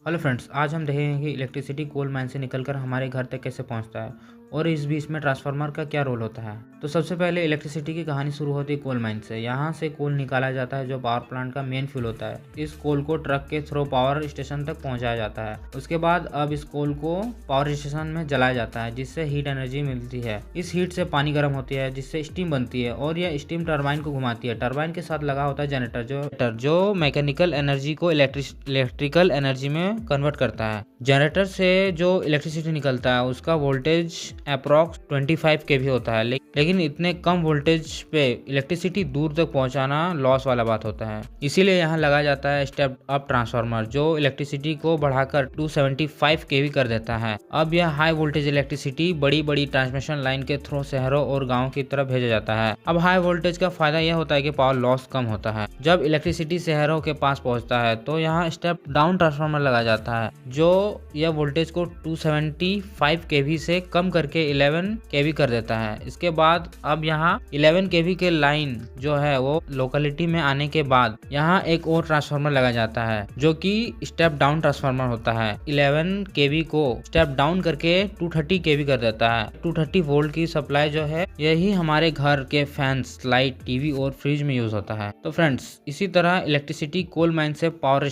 Hello friends, आज हम देखेंगे कि इलेक्ट्रिसिटी कोल माइन से निकलकर हमारे घर तक कैसे पहुंचता है और इस बीच में ट्रांसफार्मर का क्या रोल होता है। तो सबसे पहले इलेक्ट्रिसिटी की कहानी शुरू होती है कोल माइन से। यहाँ से कोल निकाला जाता है जो पावर प्लांट का मेन फ्यूल होता है। इस कोल को ट्रक के थ्रू पावर स्टेशन तक पहुंचाया जाता है। उसके बाद अब इस कोल को पावर स्टेशन में जलाया जाता है जिससे हीट एनर्जी मिलती है। इस हीट से पानी गर्म होती है जिससे स्टीम बनती है और यह स्टीम टरबाइन को घुमाती है। टरबाइन के साथ लगा होता है जनरेटर जो मैकेनिकल एनर्जी को इलेक्ट्रिकल एनर्जी में कन्वर्ट करता है। जनरेटर से जो इलेक्ट्रिसिटी निकलता है उसका वोल्टेज अप्रॉक्स 25 kV होता है, लेकिन इतने कम वोल्टेज पे इलेक्ट्रिसिटी दूर तक पहुंचाना लॉस वाला बात होता है। इसीलिए यहाँ लगाया जाता है स्टेप अप ट्रांसफार्मर जो इलेक्ट्रिसिटी को बढ़ाकर 275 kV कर देता है। अब यह हाई वोल्टेज इलेक्ट्रिसिटी बड़ी बड़ी ट्रांसमिशन लाइन के थ्रू शहरों और गाँव की तरफ भेजा जाता है। अब हाई वोल्टेज का फायदा यह होता है कि पावर लॉस कम होता है। जब इलेक्ट्रिसिटी शहरों के पास पहुंचता है तो यहाँ स्टेप डाउन ट्रांसफार्मर लगाया जाता है जो यह वोल्टेज को 275 kV से कम करके 11 kV कर देता है। इसके बाद अब यहाँ 11 kV के लाइन जो है वो लोकेलिटी में आने के बाद यहाँ एक और ट्रांसफार्मर लगाया जाता है जो कि स्टेप डाउन ट्रांसफार्मर होता है। 11 kV को स्टेप डाउन करके 230 kV कर देता है। 230 वोल्ट की सप्लाई जो है यही हमारे घर के फैंस, लाइट, टीवी और फ्रिज में यूज होता है। तो फ्रेंड्स, इसी तरह इलेक्ट्रिसिटी कोल माइन से पावर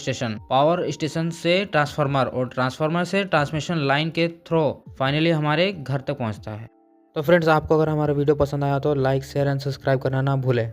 स्टेशन से ट्रांसफार्मर और ट्रांसफार्मर से ट्रांसमिशन लाइन के थ्रू फाइनली हमारे घर तक पहुंचता है। तो फ्रेंड्स, आपको अगर हमारा वीडियो पसंद आया तो लाइक, शेयर एंड सब्सक्राइब करना ना भूलें।